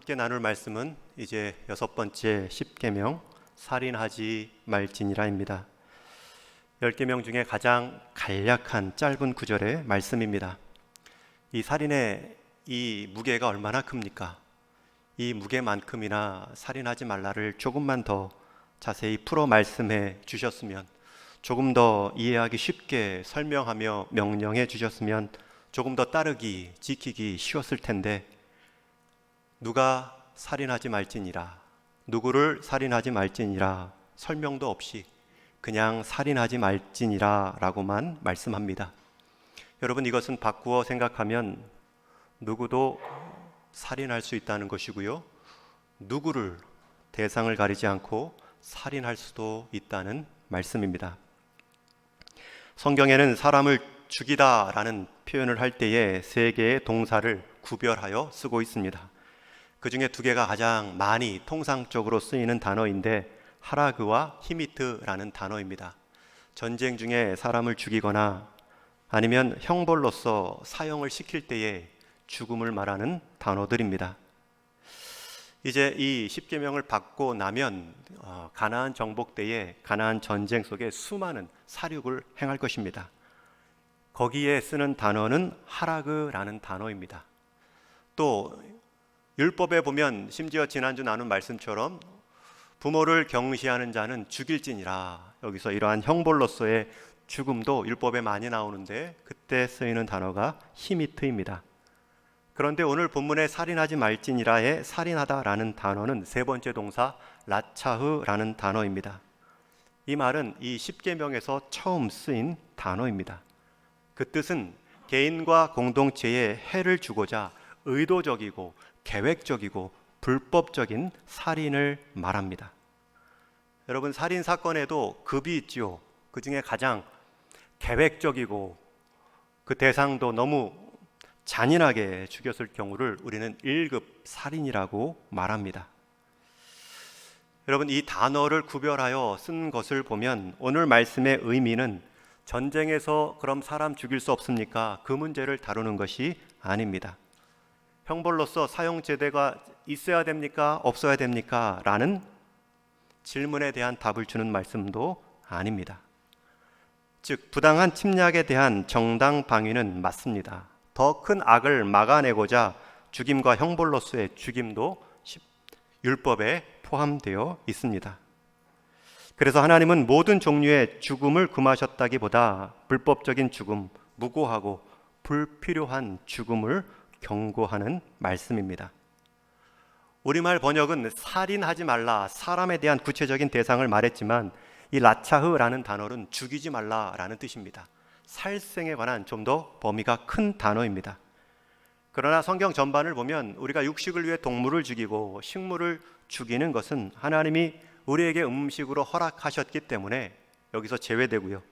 함께 나눌 말씀은 이제 6번째 십계명 살인하지 말지니라입니다. 10계명 중에 가장 간략한 짧은 구절의 말씀입니다. 이 살인의 이 무게가 얼마나 큽니까? 이 무게만큼이나 살인하지 말라를 조금만 더 자세히 풀어 말씀해 주셨으면, 조금 더 이해하기 쉽게 설명하며 명령해 주셨으면 조금 더 따르기, 지키기 쉬웠을 텐데, 누가 살인하지 말지니라, 누구를 살인하지 말지니라 설명도 없이 그냥 살인하지 말지니라 라고만 말씀합니다. 여러분, 이것은 바꾸어 생각하면 누구도 살인할 수 있다는 것이고요, 누구를 대상을 가리지 않고 살인할 수도 있다는 말씀입니다. 성경에는 사람을 죽이다 라는 표현을 할 때에 3개의 동사를 구별하여 쓰고 있습니다. 그 중에 2개가 가장 많이 통상적으로 쓰이는 단어인데 하라그와 히미트라는 단어입니다. 전쟁 중에 사람을 죽이거나 아니면 형벌로서 사형을 시킬 때의 죽음을 말하는 단어들입니다. 이제 이 십계명을 받고 나면 가나안 정복 때에 가나안 전쟁 속에 수많은 살육을 행할 것입니다. 거기에 쓰는 단어는 하라그라는 단어입니다. 또 율법에 보면 심지어 지난주 나눈 말씀처럼 부모를 경시하는 자는 죽일지니라, 여기서 이러한 형벌로서의 죽음도 율법에 많이 나오는데 그때 쓰이는 단어가 히미트입니다. 그런데 오늘 본문에 살인하지 말지니라의 살인하다라는 단어는 3번째 동사 라차흐라는 단어입니다. 이 말은 이 십계명에서 처음 쓰인 단어입니다. 그 뜻은 개인과 공동체에 해를 주고자 의도적이고 계획적이고 불법적인 살인을 말합니다. 여러분, 살인 사건에도 급이 있지요. 그 중에 가장 계획적이고 그 대상도 너무 잔인하게 죽였을 경우를 우리는 1급 살인이라고 말합니다. 여러분, 이 단어를 구별하여 쓴 것을 보면 오늘 말씀의 의미는 전쟁에서 그럼 사람 죽일 수 없습니까? 그 문제를 다루는 것이 아닙니다. 형벌로서 사형제대가 있어야 됩니까? 없어야 됩니까? 라는 질문에 대한 답을 주는 말씀도 아닙니다. 즉, 부당한 침략에 대한 정당 방위는 맞습니다. 더 큰 악을 막아내고자 죽임과 형벌로서의 죽임도 율법에 포함되어 있습니다. 그래서 하나님은 모든 종류의 죽음을 금하셨다기보다 불법적인 죽음, 무고하고 불필요한 죽음을 경고하는 말씀입니다. 우리말 번역은 살인하지 말라, 사람에 대한 구체적인 대상을 말했지만 이 라차흐라는 단어는 죽이지 말라라는 뜻입니다. 살생에 관한 좀 더 범위가 큰 단어입니다. 그러나 성경 전반을 보면 우리가 육식을 위해 동물을 죽이고 식물을 죽이는 것은 하나님이 우리에게 음식으로 허락하셨기 때문에 여기서 제외되고요.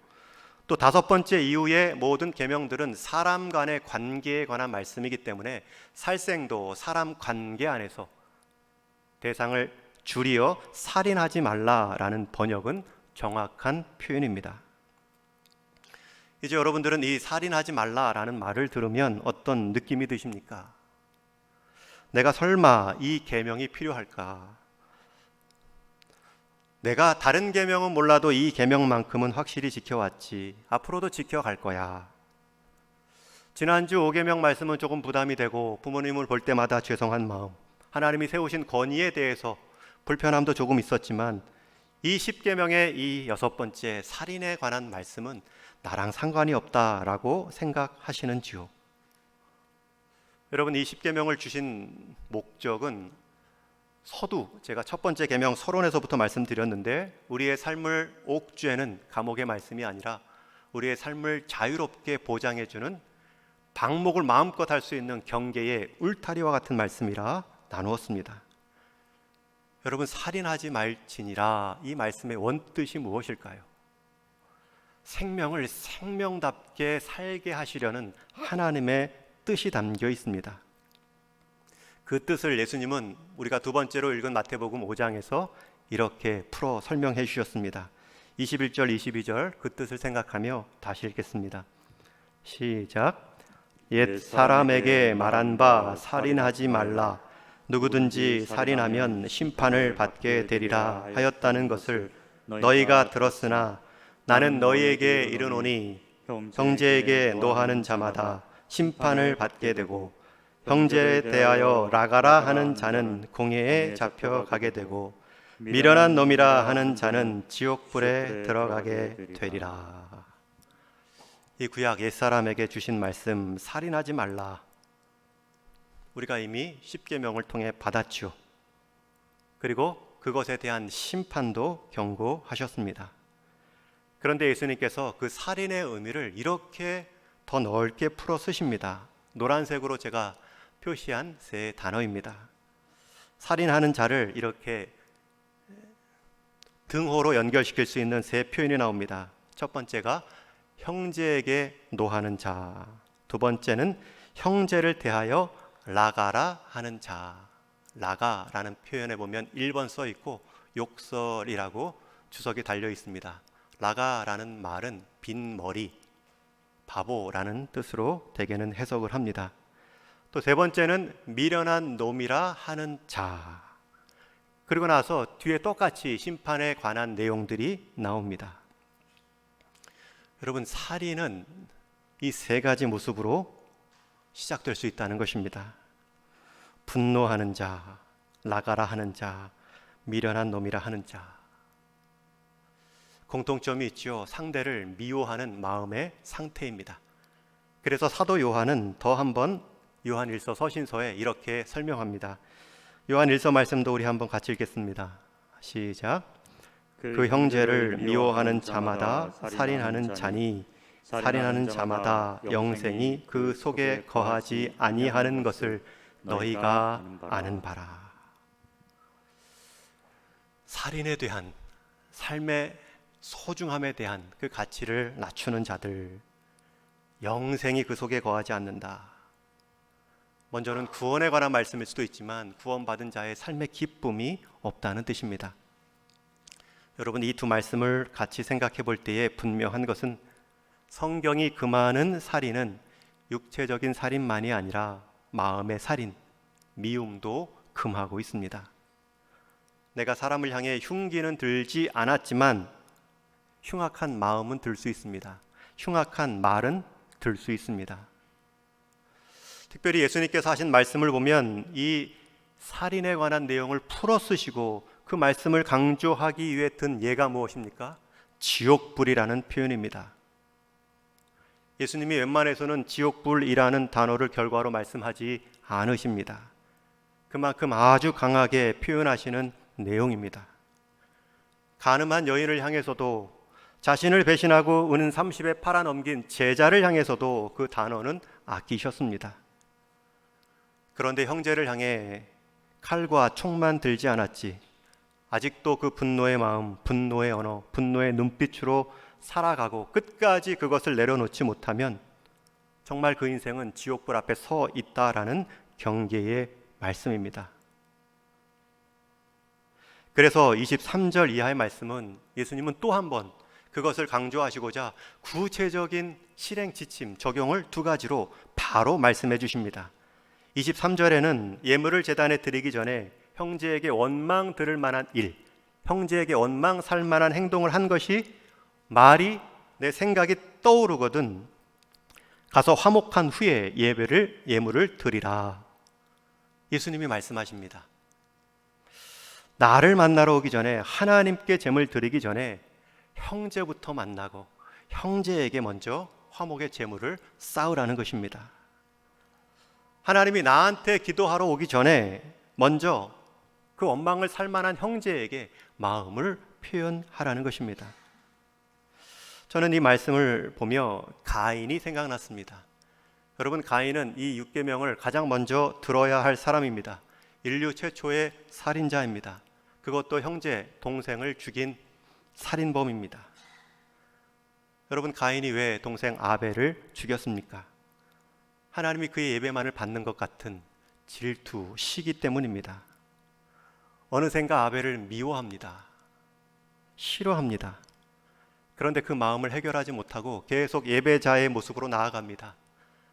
또 5번째 이후의 모든 계명들은 사람 간의 관계에 관한 말씀이기 때문에 살생도 사람 관계 안에서 대상을 줄이어 살인하지 말라라는 번역은 정확한 표현입니다. 이제 여러분들은 이 살인하지 말라라는 말을 들으면 어떤 느낌이 드십니까? 내가 설마 이 계명이 필요할까? 내가 다른 계명은 몰라도 이 계명만큼은 확실히 지켜왔지, 앞으로도 지켜갈 거야. 지난주 5계명 말씀은 조금 부담이 되고 부모님을 볼 때마다 죄송한 마음, 하나님이 세우신 권위에 대해서 불편함도 조금 있었지만 이 10계명의 이 6번째 살인에 관한 말씀은 나랑 상관이 없다라고 생각하시는지요? 여러분, 이 10계명을 주신 목적은 서두, 제가 첫 번째 계명 서론에서부터 말씀드렸는데 우리의 삶을 옥죄는 감옥의 말씀이 아니라 우리의 삶을 자유롭게 보장해주는 방목을 마음껏 할 수 있는 경계의 울타리와 같은 말씀이라 나누었습니다. 여러분, 살인하지 말지니라, 이 말씀의 원뜻이 무엇일까요? 생명을 생명답게 살게 하시려는 하나님의 뜻이 담겨 있습니다. 그 뜻을 예수님은 우리가 2번째로 읽은 마태복음 5장에서 이렇게 풀어 설명해 주셨습니다. 21절, 22절 그 뜻을 생각하며 다시 읽겠습니다. 시작. 옛 사람에게 말한 바 살인하지 말라. 누구든지 살인하면 심판을 받게 되리라 하였다는 것을 너희가 들었으나 나는 너희에게 이르노니 형제에게 노하는 자마다 심판을 받게 되고 형제에 대하여 라가라 하는 자는 공회에 잡혀가게 되고 미련한 놈이라 하는 자는 지옥불에 들어가게 되리라. 이 구약 옛사람에게 주신 말씀, 살인하지 말라, 우리가 이미 십계명을 통해 받았죠. 그리고 그것에 대한 심판도 경고하셨습니다. 그런데 예수님께서 그 살인의 의미를 이렇게 더 넓게 풀어 쓰십니다. 노란색으로 제가 표시한 세 단어입니다. 살인하는 자를 이렇게 등호로 연결시킬 수 있는 세 표현이 나옵니다. 첫 번째가 형제에게 노하는 자, 두 번째는 형제를 대하여 라가라 하는 자. 라가라는 표현에 보면 1번 써 있고 욕설이라고 주석이 달려 있습니다. 라가라는 말은 빈 머리, 바보라는 뜻으로 대개는 해석을 합니다. 또 세 번째는 미련한 놈이라 하는 자. 그리고 나서 뒤에 똑같이 심판에 관한 내용들이 나옵니다. 여러분, 살인은 이 세 가지 모습으로 시작될 수 있다는 것입니다. 분노하는 자, 라가라 하는 자, 미련한 놈이라 하는 자. 공통점이 있죠. 상대를 미워하는 마음의 상태입니다. 그래서 사도 요한은 더 한번 요한일서 서신서에 이렇게 설명합니다. 요한일서 말씀도 우리 한번 같이 읽겠습니다. 시작. 그 형제를 미워하는 자마다 살인하는 자니 살인하는 자마다 영생이 그 속에 거하지 아니하는 것을 너희가 아는 바라. 살인에 대한, 삶의 소중함에 대한 그 가치를 낮추는 자들, 영생이 그 속에 거하지 않는다. 먼저는 구원에 관한 말씀일 수도 있지만 구원받은 자의 삶의 기쁨이 없다는 뜻입니다. 여러분, 이 두 말씀을 같이 생각해 볼 때에 분명한 것은 성경이 금하는 살인은 육체적인 살인만이 아니라 마음의 살인, 미움도 금하고 있습니다. 내가 사람을 향해 흉기는 들지 않았지만 흉악한 마음은 들 수 있습니다. 흉악한 말은 들 수 있습니다. 특별히 예수님께서 하신 말씀을 보면 이 살인에 관한 내용을 풀어 쓰시고 그 말씀을 강조하기 위해 든 예가 무엇입니까? 지옥불이라는 표현입니다. 예수님이 웬만해서는 지옥불이라는 단어를 결과로 말씀하지 않으십니다. 그만큼 아주 강하게 표현하시는 내용입니다. 간음한 여인을 향해서도, 자신을 배신하고 은 30에 팔아넘긴 제자를 향해서도 그 단어는 아끼셨습니다. 그런데 형제를 향해 칼과 총만 들지 않았지 아직도 그 분노의 마음, 분노의 언어, 분노의 눈빛으로 살아가고 끝까지 그것을 내려놓지 못하면 정말 그 인생은 지옥불 앞에 서 있다라는 경계의 말씀입니다. 그래서 23절 이하의 말씀은 예수님은 또 한 번 그것을 강조하시고자 구체적인 실행 지침, 적용을 두 가지로 바로 말씀해 주십니다. 23절에는 예물을 제단에 드리기 전에 형제에게 원망 들을 만한 일, 형제에게 원망 살 만한 행동을 한 것이 말이 내 생각이 떠오르거든 가서 화목한 후에 예물을 드리라. 예수님이 말씀하십니다. 나를 만나러 오기 전에, 하나님께 제물 드리기 전에 형제부터 만나고 형제에게 먼저 화목의 제물을 쌓으라는 것입니다. 하나님이 나한테 기도하러 오기 전에 먼저 그 원망을 살 만한 형제에게 마음을 표현하라는 것입니다. 저는 이 말씀을 보며 가인이 생각났습니다. 여러분, 가인은 이 6계명을 가장 먼저 들어야 할 사람입니다. 인류 최초의 살인자입니다. 그것도 형제, 동생을 죽인 살인범입니다. 여러분, 가인이 왜 동생 아벨을 죽였습니까? 하나님이 그의 예배만을 받는 것 같은 질투, 시기 때문입니다. 어느샌가 아벨을 미워합니다. 싫어합니다. 그런데 그 마음을 해결하지 못하고 계속 예배자의 모습으로 나아갑니다.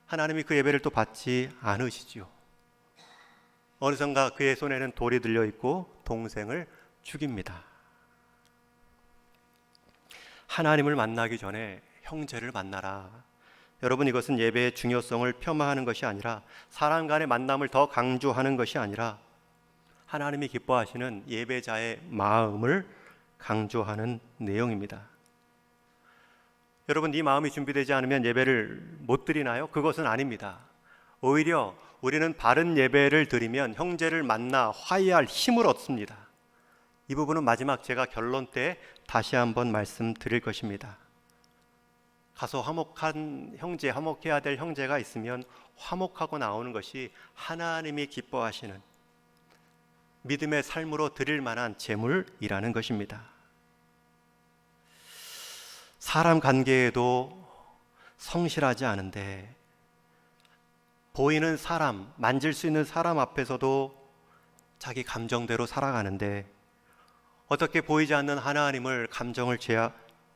하나님이 그 예배를 또 받지 않으시죠. 어느선가 그의 손에는 돌이 들려 있고 동생을 죽입니다. 하나님을 만나기 전에 형제를 만나라. 여러분, 이것은 예배의 중요성을 폄하하는 것이 아니라, 사람 간의 만남을 더 강조하는 것이 아니라, 하나님이 기뻐하시는 예배자의 마음을 강조하는 내용입니다. 여러분, 이 마음이 준비되지 않으면 예배를 못 드리나요? 그것은 아닙니다. 오히려 우리는 바른 예배를 드리면 형제를 만나 화해할 힘을 얻습니다. 이 부분은 마지막 제가 결론 때 다시 한번 말씀드릴 것입니다. 가서 화목한 형제, 화목해야 될 형제가 있으면 화목하고 나오는 것이 하나님이 기뻐하시는 믿음의 삶으로 드릴 만한 제물이라는 것입니다. 사람 관계에도 성실하지 않은데, 보이는 사람, 만질 수 있는 사람 앞에서도 자기 감정대로 살아가는데, 어떻게 보이지 않는 하나님을 감정을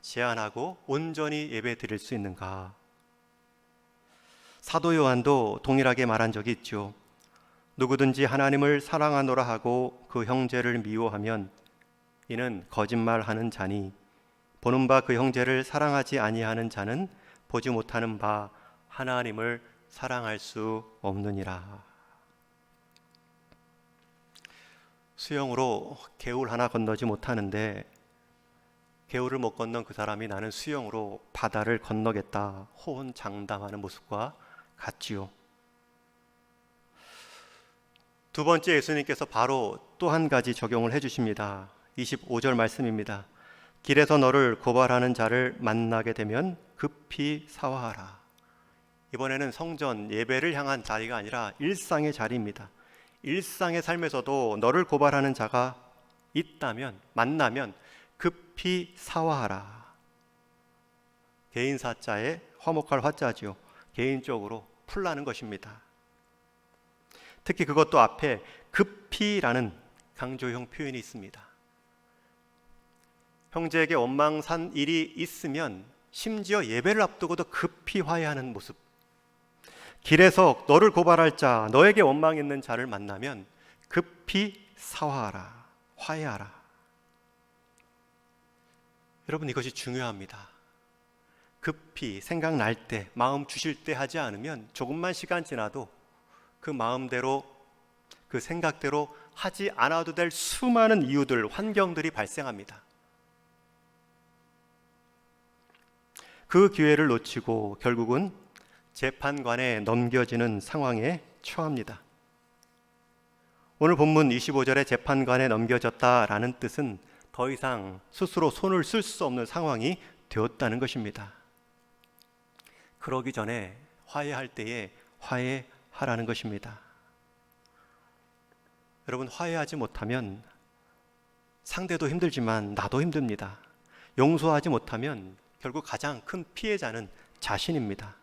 제한하고 온전히 예배 드릴 수 있는가? 사도 요한도 동일하게 말한 적이 있죠. 누구든지 하나님을 사랑하노라 하고 그 형제를 미워하면 이는 거짓말하는 자니, 보는 바 그 형제를 사랑하지 아니하는 자는 보지 못하는 바 하나님을 사랑할 수 없느니라. 수영으로 개울 하나 건너지 못하는데, 개울을 못 건넌 그 사람이 나는 수영으로 바다를 건너겠다 호언장담하는 모습과 같지요. 두 번째, 예수님께서 바로 또 한 가지 적용을 해주십니다. 25절 말씀입니다. 길에서 너를 고발하는 자를 만나게 되면 급히 사화하라. 이번에는 성전 예배를 향한 자리가 아니라 일상의 자리입니다. 일상의 삶에서도 너를 고발하는 자가 있다면, 만나면 급히 사화하라. 개인 사자에 화목할 화자지요. 개인적으로 풀라는 것입니다. 특히 그것도 앞에 급히라는 강조형 표현이 있습니다. 형제에게 원망산 일이 있으면 심지어 예배를 앞두고도 급히 화해하는 모습. 길에서 너를 고발할 자, 너에게 원망 있는 자를 만나면 급히 사화하라, 화해하라. 여러분, 이것이 중요합니다. 급히 생각날 때, 마음 주실 때 하지 않으면 조금만 시간 지나도 그 마음대로, 그 생각대로 하지 않아도 될 수많은 이유들, 환경들이 발생합니다. 그 기회를 놓치고 결국은 재판관에 넘겨지는 상황에 처합니다. 오늘 본문 25절에 재판관에 넘겨졌다라는 뜻은 더 이상 스스로 손을 쓸 수 없는 상황이 되었다는 것입니다. 그러기 전에 화해할 때에 화해하라는 것입니다. 여러분, 화해하지 못하면 상대도 힘들지만 나도 힘듭니다. 용서하지 못하면 결국 가장 큰 피해자는 자신입니다.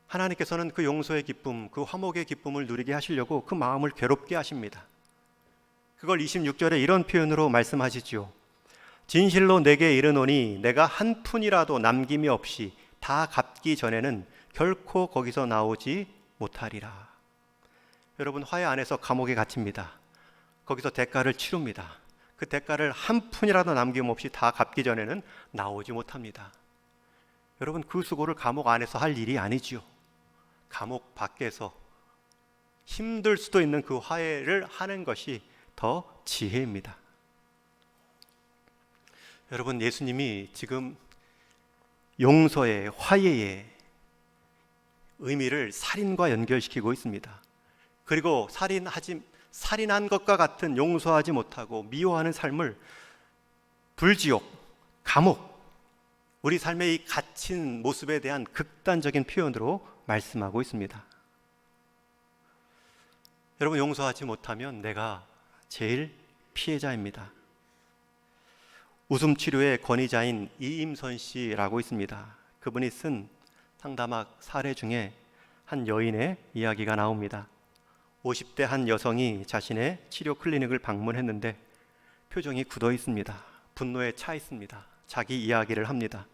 하나님께서는 그 용서의 기쁨, 그 화목의 기쁨을 누리게 하시려고 그 마음을 괴롭게 하십니다. 그걸 26절에 이런 표현으로 말씀하시지요. 진실로 내게 이르노니 내가 한 푼이라도 남김이 없이 다 갚기 전에는 결코 거기서 나오지 못하리라. 여러분, 화해 안에서 감옥에 갇힙니다. 거기서 대가를 치릅니다. 그 대가를 한 푼이라도 남김없이 다 갚기 전에는 나오지 못합니다. 여러분, 그 수고를 감옥 안에서 할 일이 아니지요. 감옥 밖에서 힘들 수도 있는 그 화해를 하는 것이 더 지혜입니다. 여러분, 예수님이 지금 용서의, 화해의 의미를 살인과 연결시키고 있습니다. 그리고 살인한 것과 같은 용서하지 못하고 미워하는 삶을 불지옥, 감옥, 우리 삶의 이 갇힌 모습에 대한 극단적인 표현으로 말씀하고 있습니다. 여러분, 용서하지 못하면 내가 제일 피해자입니다. 웃음치료의 권위자인 이임선 씨라고 있습니다. 그분이 쓴 상담학 사례 중에 한 여인의 이야기가 나옵니다. 50대 한 여성이 자신의 치료 클리닉을 방문했는데 표정이 굳어 있습니다. 분노에 차 있습니다. 자기 이야기를 합니다.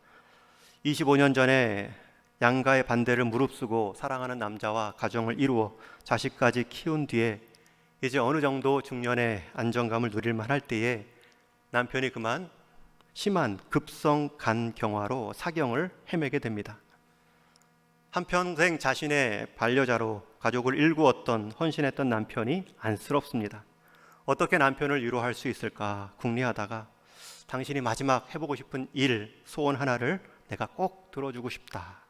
25년 전에 양가의 반대를 무릅쓰고 사랑하는 남자와 가정을 이루어 자식까지 키운 뒤에 이제 어느 정도 중년의 안정감을 누릴 만할 때에 남편이 그만 심한 급성 간경화로 사경을 헤매게 됩니다. 한평생 자신의 반려자로 가족을 일구었던 헌신했던 남편이 안쓰럽습니다. 어떻게 남편을 위로할 수 있을까 궁리하다가 당신이 마지막 해보고 싶은 일, 소원 하나를 내가 꼭 들어주고 싶다.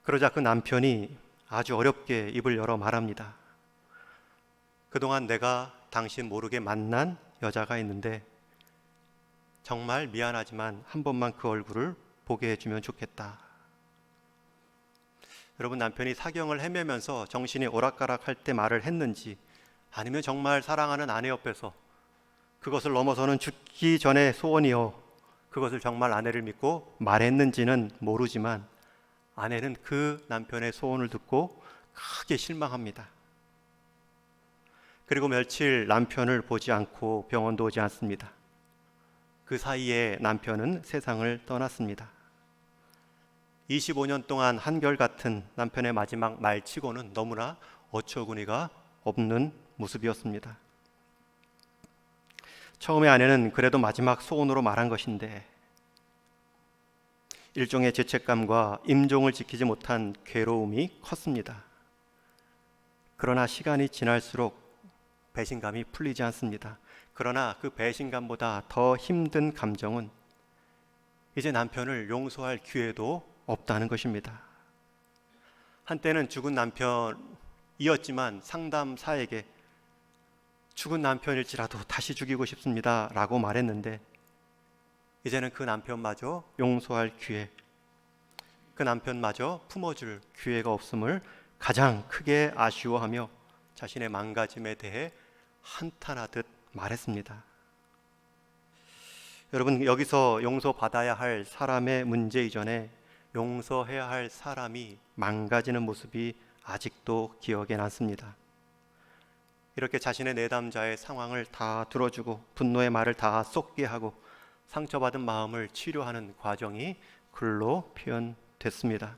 그러자 그 남편이 아주 어렵게 입을 열어 말합니다. 그동안 내가 당신 모르게 만난 여자가 있는데 정말 미안하지만 한 번만 그 얼굴을 보게 해주면 좋겠다. 여러분, 남편이 사경을 헤매면서 정신이 오락가락할 때 말을 했는지 아니면 정말 사랑하는 아내 옆에서 그것을 넘어서는 죽기 전의 소원이요 그것을 정말 아내를 믿고 말했는지는 모르지만 아내는 그 남편의 소원을 듣고 크게 실망합니다. 그리고 며칠 남편을 보지 않고 병원도 오지 않습니다. 그 사이에 남편은 세상을 떠났습니다. 25년 동안 한결같은 남편의 마지막 말치고는 너무나 어처구니가 없는 모습이었습니다. 처음에 아내는 그래도 마지막 소원으로 말한 것인데 일종의 죄책감과 임종을 지키지 못한 괴로움이 컸습니다. 그러나 시간이 지날수록 배신감이 풀리지 않습니다. 그러나 그 배신감보다 더 힘든 감정은 이제 남편을 용서할 기회도 없다는 것입니다. 한때는 죽은 남편이었지만 상담사에게 죽은 남편일지라도 다시 죽이고 싶습니다 라고 말했는데 이제는 그 남편마저 용서할 기회, 그 남편마저 품어줄 기회가 없음을 가장 크게 아쉬워하며 자신의 망가짐에 대해 한탄하듯 말했습니다. 여러분, 여기서 용서받아야 할 사람의 문제 이전에 용서해야 할 사람이 망가지는 모습이 아직도 기억에 남습니다. 이렇게 자신의 내담자의 상황을 다 들어주고 분노의 말을 다 쏟게 하고 상처받은 마음을 치료하는 과정이 글로 표현됐습니다.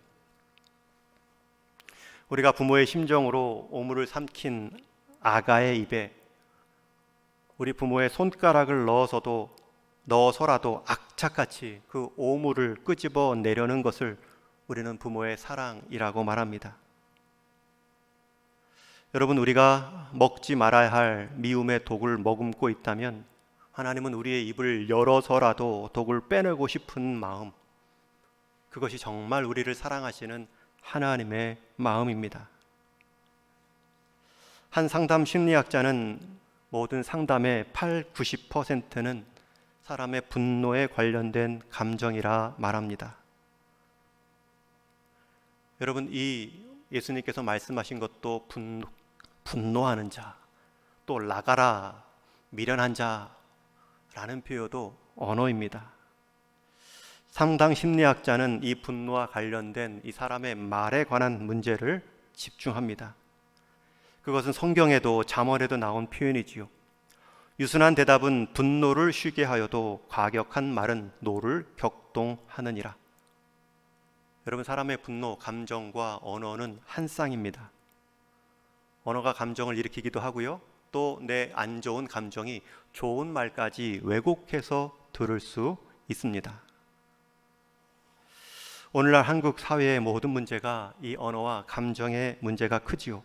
우리가 부모의 심정으로 오물을 삼킨 아가의 입에 우리 부모의 손가락을 넣어서라도 악착같이 그 오물을 끄집어 내려는 것을 우리는 부모의 사랑이라고 말합니다. 여러분, 우리가 먹지 말아야 할 미움의 독을 머금고 있다면 하나님은 우리의 입을 열어서라도 독을 빼내고 싶은 마음, 그것이 정말 우리를 사랑하시는 하나님의 마음입니다. 한 상담 심리학자는 모든 상담의 80~90%는 사람의 분노에 관련된 감정이라 말합니다. 여러분, 이 예수님께서 말씀하신 것도 분노하는 자, 또 나가라, 미련한 자라는 표현도 언어입니다. 상담 심리학자는 이 분노와 관련된 이 사람의 말에 관한 문제를 집중합니다. 그것은 성경에도 잠언에도 나온 표현이지요. 유순한 대답은 분노를 쉬게 하여도 과격한 말은 노를 격동하느니라. 여러분, 사람의 분노, 감정과 언어는 한 쌍입니다. 언어가 감정을 일으키기도 하고요, 또 내 안 좋은 감정이 좋은 말까지 왜곡해서 들을 수 있습니다. 오늘날 한국 사회의 모든 문제가 이 언어와 감정의 문제가 크지요.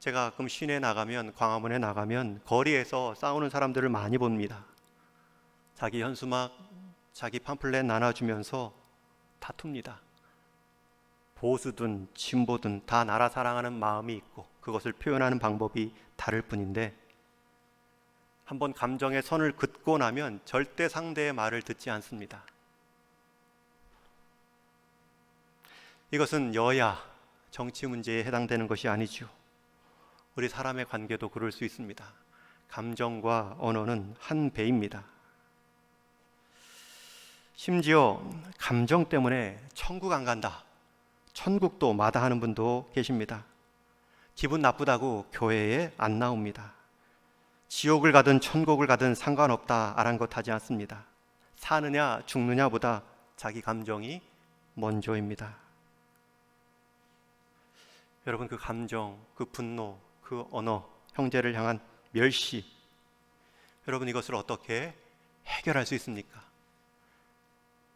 제가 가끔 시내 나가면, 광화문에 나가면 거리에서 싸우는 사람들을 많이 봅니다. 자기 현수막, 자기 팜플렛 나눠주면서 다툽니다. 보수든 진보든 다 나라 사랑하는 마음이 있고 그것을 표현하는 방법이 다를 뿐인데 한번 감정의 선을 긋고 나면 절대 상대의 말을 듣지 않습니다. 이것은 여야, 정치 문제에 해당되는 것이 아니죠. 우리 사람의 관계도 그럴 수 있습니다. 감정과 언어는 한 배입니다. 심지어 감정 때문에 천국 안 간다, 천국도 마다하는 분도 계십니다. 기분 나쁘다고 교회에 안 나옵니다. 지옥을 가든 천국을 가든 상관없다 아랑곳하지 않습니다. 사느냐 죽느냐보다 자기 감정이 먼저입니다. 여러분, 그 감정, 그 분노, 그 언어, 형제를 향한 멸시, 여러분 이것을 어떻게 해결할 수 있습니까?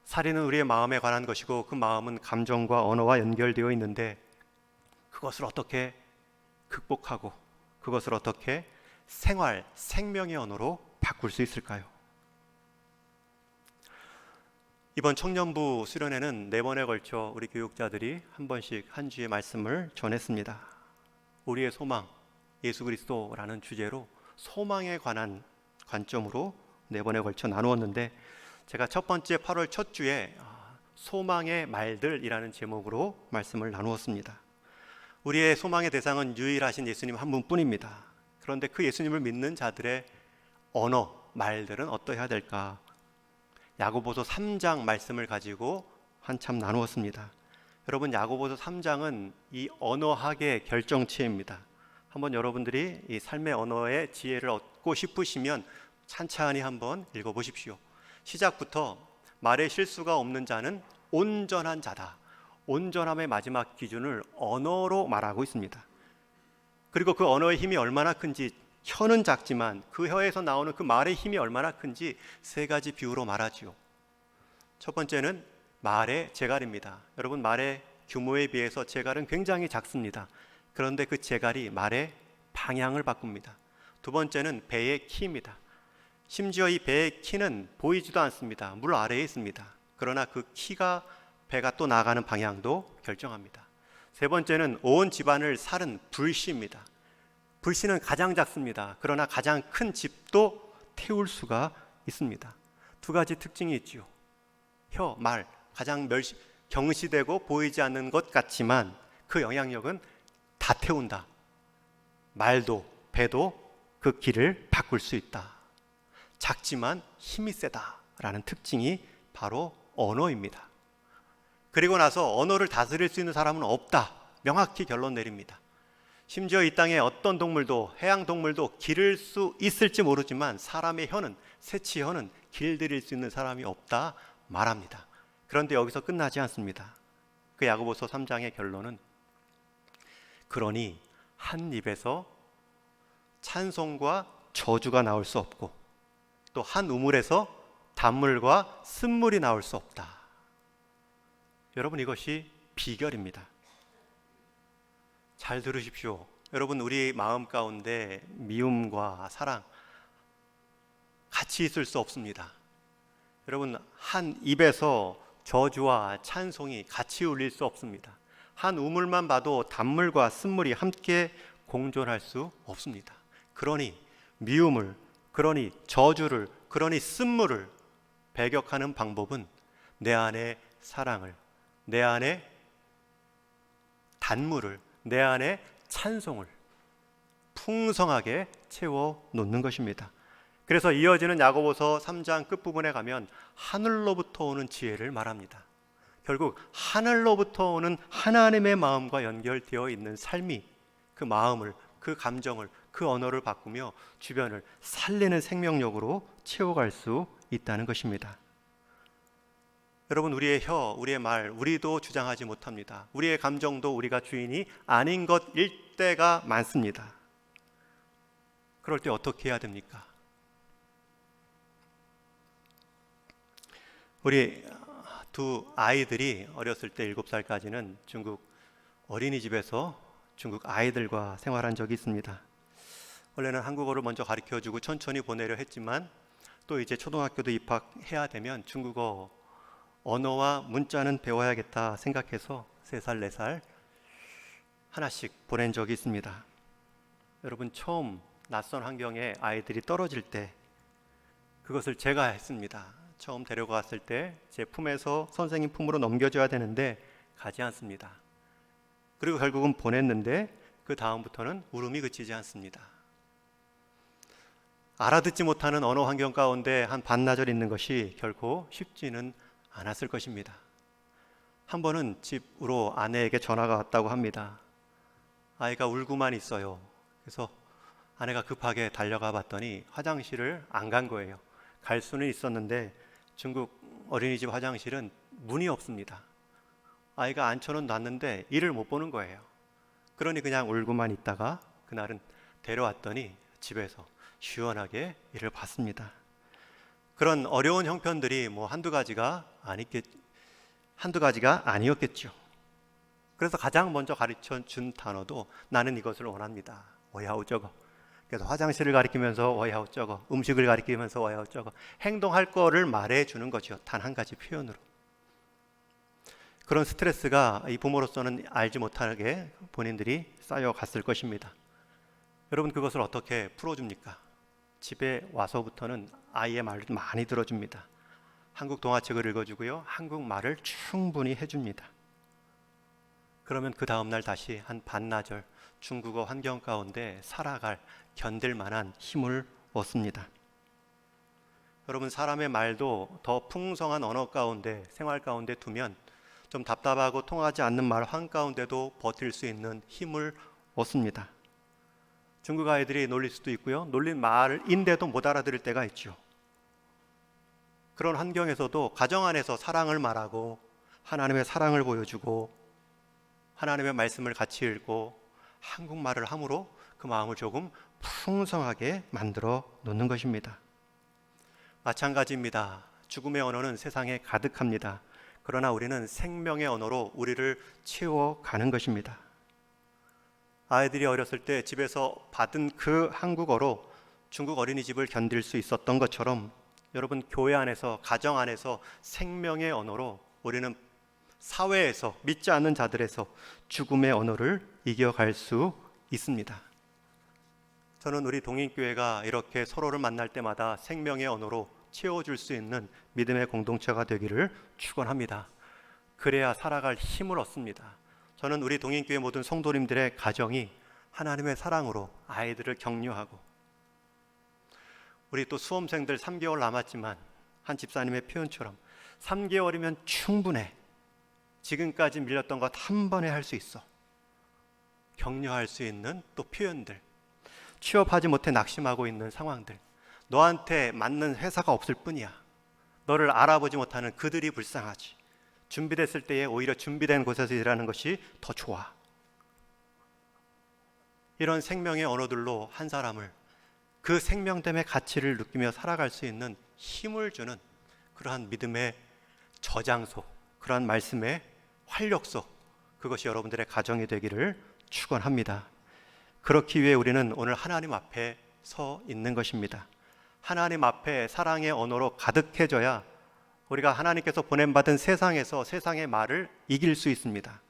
살인은 우리의 마음에 관한 것이고 그 마음은 감정과 언어와 연결되어 있는데 그것을 어떻게 극복하고 그것을 어떻게 생활, 생명의 언어로 바꿀 수 있을까요? 이번 청년부 수련회는 4번에 걸쳐 우리 교육자들이 한 번씩 한 주의 말씀을 전했습니다. 우리의 소망, 예수 그리스도라는 주제로 소망에 관한 관점으로 4번에 걸쳐 나누었는데 제가 첫 번째 8월 첫 주에 소망의 말들이라는 제목으로 말씀을 나누었습니다. 우리의 소망의 대상은 유일하신 예수님 한 분뿐입니다. 그런데 그 예수님을 믿는 자들의 언어, 말들은 어떠해야 될까? 야고보서 3장 말씀을 가지고 한참 나누었습니다. 여러분, 야고보서 3장은 이 언어학의 결정체입니다. 한번 여러분들이 이 삶의 언어의 지혜를 얻고 싶으시면 찬찬히 한번 읽어보십시오. 시작부터 말에 실수가 없는 자는 온전한 자다. 온전함의 마지막 기준을 언어로 말하고 있습니다. 그리고 그 언어의 힘이 얼마나 큰지, 혀는 작지만 그 혀에서 나오는 그 말의 힘이 얼마나 큰지 3가지 비유로 말하지요. 첫 번째는 말의 재갈입니다. 여러분, 말의 규모에 비해서 재갈은 굉장히 작습니다. 그런데 그 재갈이 말의 방향을 바꿉니다. 두 번째는 배의 키입니다. 심지어 이 배의 키는 보이지도 않습니다. 물 아래에 있습니다. 그러나 그 키가 배가 또 나가는 방향도 결정합니다. 세 번째는 온 집안을 사른 불씨입니다. 불씨는 가장 작습니다. 그러나 가장 큰 집도 태울 수가 있습니다. 2가지 특징이 있지요. 혀, 말, 가장 경시되고 보이지 않는 것 같지만 그 영향력은 다 태운다. 말도, 배도 그 길을 바꿀 수 있다. 작지만 힘이 세다라는 특징이 바로 언어입니다. 그리고 나서 언어를 다스릴 수 있는 사람은 없다. 명확히 결론 내립니다. 심지어 이 땅에 어떤 동물도, 해양 동물도 기를 수 있을지 모르지만 사람의 혀는, 새치 혀는 길들일 수 있는 사람이 없다 말합니다. 그런데 여기서 끝나지 않습니다. 그 야고보서 3장의 결론은 그러니 한 입에서 찬송과 저주가 나올 수 없고 또 한 우물에서 단물과 쓴물이 나올 수 없다. 여러분, 이것이 비결입니다. 잘 들으십시오. 여러분, 우리 마음 가운데 미움과 사랑 같이 있을 수 없습니다. 여러분, 한 입에서 저주와 찬송이 같이 울릴 수 없습니다. 한 우물만 봐도 단물과 쓴물이 함께 공존할 수 없습니다. 그러니 미움을, 그러니 저주를, 그러니 쓴물을 배격하는 방법은 내 안에 사랑을, 내 안에 단물을, 내 안에 찬송을 풍성하게 채워 놓는 것입니다. 그래서 이어지는 야고보서 3장 끝부분에 가면 하늘로부터 오는 지혜를 말합니다. 결국 하늘로부터 오는 하나님의 마음과 연결되어 있는 삶이 그 마음을, 그 감정을, 그 언어를 바꾸며 주변을 살리는 생명력으로 채워갈 수 있다는 것입니다. 여러분, 우리의 혀, 우리의 말, 우리도 주장하지 못합니다. 우리의 감정도 우리가 주인이 아닌 것일 때가 많습니다. 그럴 때 어떻게 해야 됩니까? 우리 2 아이들이 어렸을 때 7살까지는 중국 어린이집에서 중국 아이들과 생활한 적이 있습니다. 원래는 한국어를 먼저 가르쳐주고 천천히 보내려 했지만 또 이제 초등학교도 입학해야 되면 중국어 언어와 문자는 배워야겠다 생각해서 3살, 4살 하나씩 보낸 적이 있습니다. 여러분, 처음 낯선 환경에 아이들이 떨어질 때 그것을 제가 했습니다. 처음 데려갔을 때 제 품에서 선생님 품으로 넘겨줘야 되는데 가지 않습니다. 그리고 결국은 보냈는데 그 다음부터는 울음이 그치지 않습니다. 알아듣지 못하는 언어 환경 가운데 한 반나절 있는 것이 결코 쉽지는 않았을 것입니다. 한 번은 집으로 아내에게 전화가 왔다고 합니다. 아이가 울고만 있어요. 그래서 아내가 급하게 달려가 봤더니 화장실을 안 간 거예요. 갈 수는 있었는데 중국 어린이집 화장실은 문이 없습니다. 아이가 앉혀는 놨는데 이를 못 보는 거예요. 그러니 그냥 울고만 있다가 그날은 데려왔더니 집에서 시원하게 이를 봤습니다. 그런 어려운 형편들이 뭐 한두 가지가 아니었겠죠. 그래서 가장 먼저 가르쳐 준 단어도 나는 이것을 원합니다. 워야우저거. 그래서 화장실을 가리키면서 워야우저거, 음식을 가리키면서 워야우저거, 행동할 거를 말해 주는 거죠. 단 한 가지 표현으로. 그런 스트레스가 이 부모로서는 알지 못하게 본인들이 쌓여갔을 것입니다. 여러분, 그것을 어떻게 풀어줍니까? 집에 와서부터는 아이의 말을 많이 들어줍니다. 한국 동화책을 읽어주고요, 한국말을 충분히 해줍니다. 그러면 그 다음날 다시 한 반나절 중국어 환경 가운데 살아갈, 견딜 만한 힘을 얻습니다. 여러분, 사람의 말도 더 풍성한 언어 가운데, 생활 가운데 두면 좀 답답하고 통하지 않는 말 한가운데도 버틸 수 있는 힘을 얻습니다. 중국 아이들이 놀릴 수도 있고요, 놀린 말인데도 못 알아들을 때가 있죠. 그런 환경에서도 가정 안에서 사랑을 말하고 하나님의 사랑을 보여주고 하나님의 말씀을 같이 읽고 한국말을 함으로 그 마음을 조금 풍성하게 만들어 놓는 것입니다. 마찬가지입니다. 죽음의 언어는 세상에 가득합니다. 그러나 우리는 생명의 언어로 우리를 채워가는 것입니다. 아이들이 어렸을 때 집에서 받은 그 한국어로 중국 어린이집을 견딜 수 있었던 것처럼 여러분, 교회 안에서, 가정 안에서 생명의 언어로 우리는 사회에서, 믿지 않는 자들에서 죽음의 언어를 이겨갈 수 있습니다. 저는 우리 동인교회가 이렇게 서로를 만날 때마다 생명의 언어로 채워줄 수 있는 믿음의 공동체가 되기를 축원합니다. 그래야 살아갈 힘을 얻습니다. 저는 우리 동인교회 모든 성도님들의 가정이 하나님의 사랑으로 아이들을 격려하고, 우리 또 수험생들 3개월 남았지만 한 집사님의 표현처럼 3개월이면 충분해, 지금까지 밀렸던 것 한 번에 할 수 있어, 격려할 수 있는 또 표현들, 취업하지 못해 낙심하고 있는 상황들, 너한테 맞는 회사가 없을 뿐이야, 너를 알아보지 못하는 그들이 불쌍하지, 준비됐을 때에 오히려 준비된 곳에서 일하는 것이 더 좋아. 이런 생명의 언어들로 한 사람을 그 생명됨의 가치를 느끼며 살아갈 수 있는 힘을 주는 그러한 믿음의 저장소, 그러한 말씀의 활력소, 그것이 여러분들의 가정이 되기를 축원합니다. 그렇기 위해 우리는 오늘 하나님 앞에 서 있는 것입니다. 하나님 앞에 사랑의 언어로 가득해져야 우리가 하나님께서 보냄받은 세상에서 세상의 말을 이길 수 있습니다.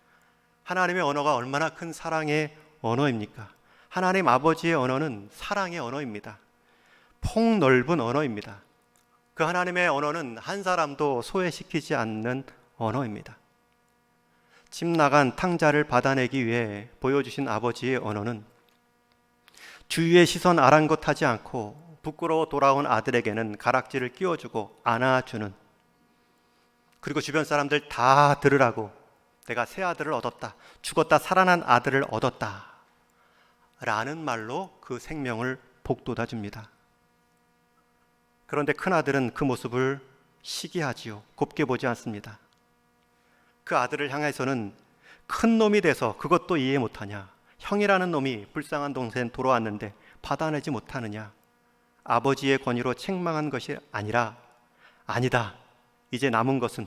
하나님의 언어가 얼마나 큰 사랑의 언어입니까? 하나님 아버지의 언어는 사랑의 언어입니다. 폭넓은 언어입니다. 그 하나님의 언어는 한 사람도 소외시키지 않는 언어입니다. 집 나간 탕자를 받아내기 위해 보여주신 아버지의 언어는 주위의 시선 아랑곳하지 않고 부끄러워 돌아온 아들에게는 가락지를 끼워주고 안아주는, 그리고 주변 사람들 다 들으라고 내가 새 아들을 얻었다, 죽었다 살아난 아들을 얻었다 라는 말로 그 생명을 복돋아 줍니다. 그런데 큰아들은 그 모습을 시기하지요. 곱게 보지 않습니다. 그 아들을 향해서는 큰 놈이 돼서 그것도 이해 못하냐, 형이라는 놈이 불쌍한 동생 돌아왔는데 받아내지 못하느냐, 아버지의 권위로 책망한 것이 아니라, 아니다, 이제 남은 것은,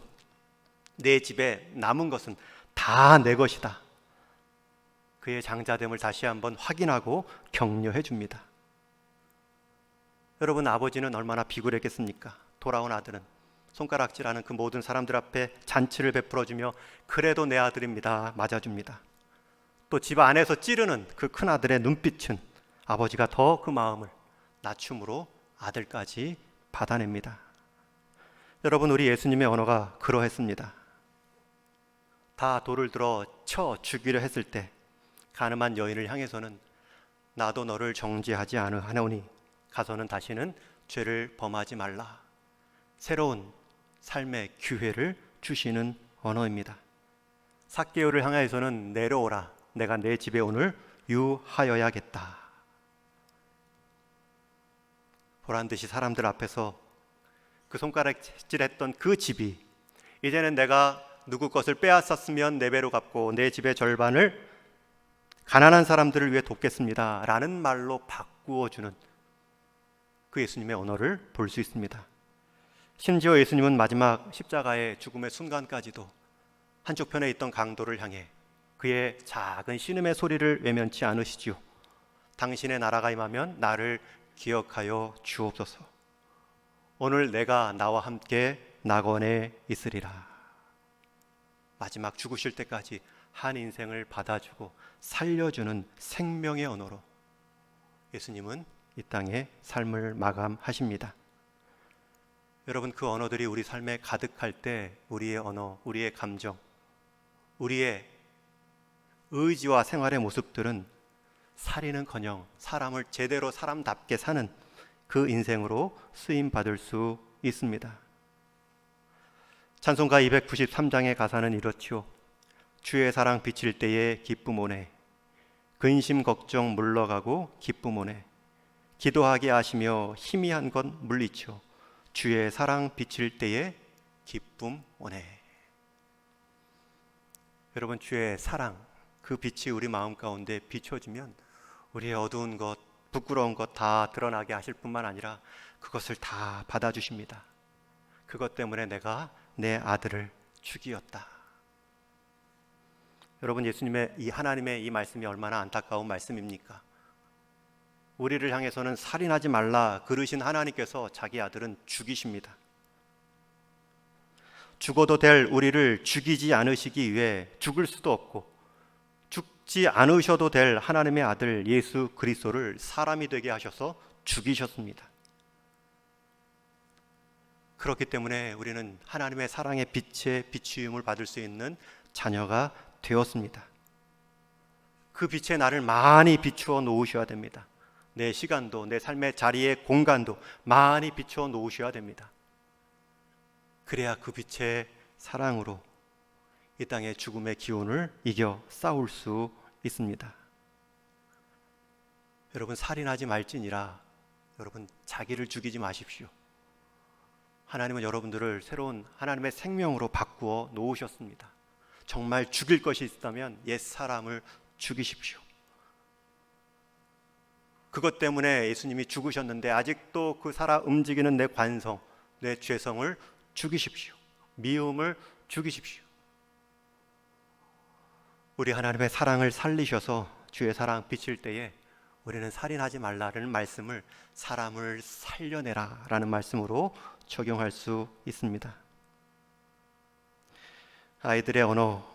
내 집에 남은 것은 다 내 것이다, 그의 장자됨을 다시 한번 확인하고 격려해 줍니다. 여러분, 아버지는 얼마나 비굴했겠습니까? 돌아온 아들은 손가락질하는 그 모든 사람들 앞에 잔치를 베풀어주며 그래도 내 아들입니다 맞아줍니다. 또 집 안에서 찌르는 그 큰아들의 눈빛은 아버지가 더 그 마음을 낮춤으로 아들까지 받아냅니다. 여러분, 우리 예수님의 언어가 그러했습니다. 다 돌을 들어 쳐 죽이려 했을 때 가늠한 여인을 향해서는 나도 너를 정죄하지 않으하오니 가서는 다시는 죄를 범하지 말라, 새로운 삶의 기회를 주시는 언어입니다. 삭개오를 향하여서는 내려오라, 내가 내 집에 오늘 유하여야겠다. 보란듯이 사람들 앞에서 그 손가락질했던 그 집이 이제는 내가 누구 것을 빼앗았으면 네 배로 갚고 내 집의 절반을 가난한 사람들을 위해 돕겠습니다 라는 말로 바꾸어주는 그 예수님의 언어를 볼 수 있습니다. 심지어 예수님은 마지막 십자가의 죽음의 순간까지도 한쪽 편에 있던 강도를 향해 그의 작은 신음의 소리를 외면치 않으시지요. 당신의 나라가 임하면 나를 기억하여 주옵소서. 오늘 내가 나와 함께 낙원에 있으리라. 마지막 죽으실 때까지 한 인생을 받아주고 살려주는 생명의 언어로 예수님은 이 땅의 삶을 마감하십니다. 여러분, 그 언어들이 우리 삶에 가득할 때 우리의 언어, 우리의 감정, 우리의 의지와 생활의 모습들은 살이는커녕 사람을 제대로 사람답게 사는 그 인생으로 쓰임받을 수 있습니다. 찬송가 293장의 가사는 이렇지요. 주의 사랑 비칠 때에 기쁨 오네. 근심 걱정 물러가고 기쁨 오네. 기도하게 하시며 희미한 것 물리치오. 주의 사랑 비칠 때에 기쁨 오네. 여러분, 주의 사랑, 그 빛이 우리 마음 가운데 비춰지면 우리의 어두운 것, 부끄러운 것 다 드러나게 하실 뿐만 아니라 그것을 다 받아주십니다. 그것 때문에 내가 내 아들을 죽이었다. 여러분, 예수님의 이 하나님의 이 말씀이 얼마나 안타까운 말씀입니까? 우리를 향해서는 살인하지 말라 그러신 하나님께서 자기 아들은 죽이십니다. 죽어도 될 우리를 죽이지 않으시기 위해 죽을 수도 없고 죽지 않으셔도 될 하나님의 아들 예수 그리스도를 사람이 되게 하셔서 죽이셨습니다. 그렇기 때문에 우리는 하나님의 사랑의 빛에 비추임을 받을 수 있는 자녀가 되었습니다. 그 빛에 나를 많이 비추어 놓으셔야 됩니다. 내 시간도, 내 삶의 자리의 공간도 많이 비추어 놓으셔야 됩니다. 그래야 그 빛의 사랑으로 이 땅의 죽음의 기운을 이겨 싸울 수 있습니다. 여러분, 살인하지 말지니라 여러분 자기를 죽이지 마십시오. 하나님은 여러분들을 새로운 하나님의 생명으로 바꾸어 놓으셨습니다. 정말 죽일 것이 있다면 옛 사람을 죽이십시오. 그것 때문에 예수님이 죽으셨는데 아직도 그 살아 움직이는 내 관성, 내 죄성을 죽이십시오. 미움을 죽이십시오. 우리 하나님의 사랑을 살리셔서 주의 사랑 비칠 때에 우리는 살인하지 말라는 말씀을 사람을 살려내라 라는 말씀으로 적용할 수 있습니다. 아이들의 언어,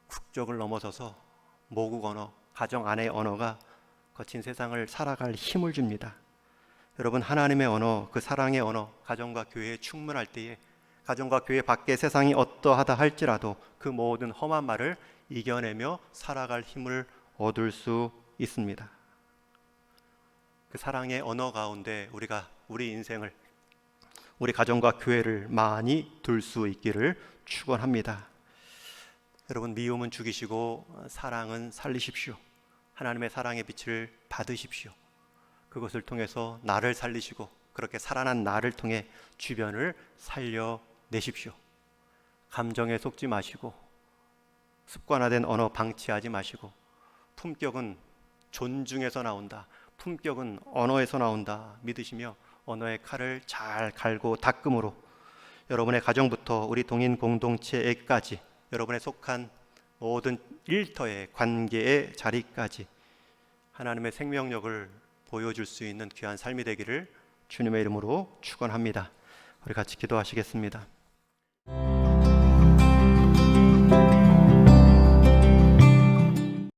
국적을 넘어서서 모국 언어, 가정 안의 언어가 거친 세상을 살아갈 힘을 줍니다. 여러분, 하나님의 언어, 그 사랑의 언어, 가정과 교회에 충만할 때에 가정과 교회 밖의 세상이 어떠하다 할지라도 그 모든 험한 말을 이겨내며 살아갈 힘을 얻을 수 있습니다. 그 사랑의 언어 가운데 우리가 우리 인생을, 우리 가정과 교회를 많이 둘 수 있기를 축원합니다. 여러분, 미움은 죽이시고 사랑은 살리십시오. 하나님의 사랑의 빛을 받으십시오. 그것을 통해서 나를 살리시고 그렇게 살아난 나를 통해 주변을 살려내십시오. 감정에 속지 마시고 습관화된 언어 방치하지 마시고 품격은 존중에서 나온다, 품격은 언어에서 나온다 믿으시며 언어의 칼을 잘 갈고 닦음으로 여러분의 가정부터 우리 동인 공동체에까지 여러분의 속한 모든 일터의 관계의 자리까지 하나님의 생명력을 보여줄 수 있는 귀한 삶이 되기를 주님의 이름으로 축원합니다. 우리 같이 기도하시겠습니다.